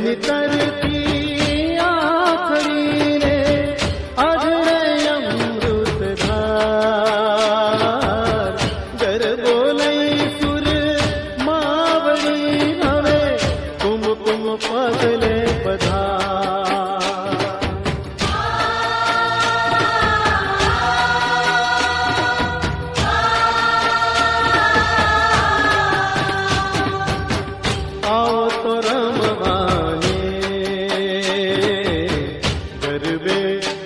નિતરતી આખડીને અઢળે અમૃતધાર ગરબો લઈ સુર માવડી હવે કુમકુમ પગલે પધાર આવો તો રમવાને ગરબે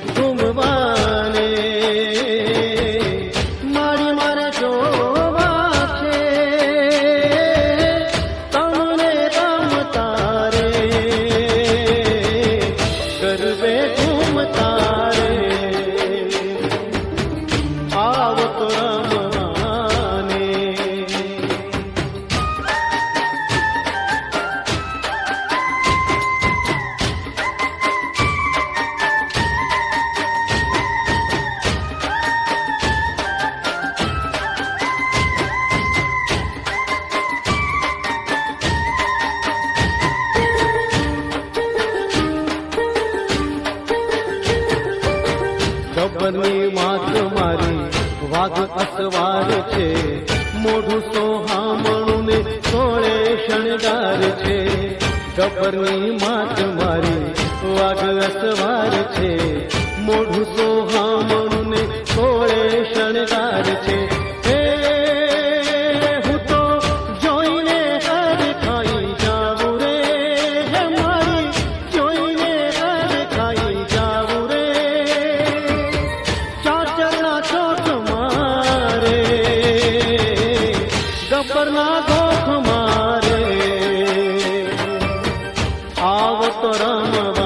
ઘૂમવાને મારી મારે જોવા છે તમને રમતા રે ગરબે ઘૂમતા રે આવો તો રમવાને ગબ્બરની માત મારી વાઘ અસવાર છે મોઢું સોહામણું ને સોળે શણગાર છે ગબ્બરની માત મારી વાઘ અસવાર છે મોઢું સોહામણું ને સોળે શણગાર છે હું તો જોઈને હરખાઈ જાવું રે હે મારી જોઈને હરખાઈ જાવું રે ચાચરના ચોક મારે ગબ્બરના ગોખ મારે આવો તો રમવા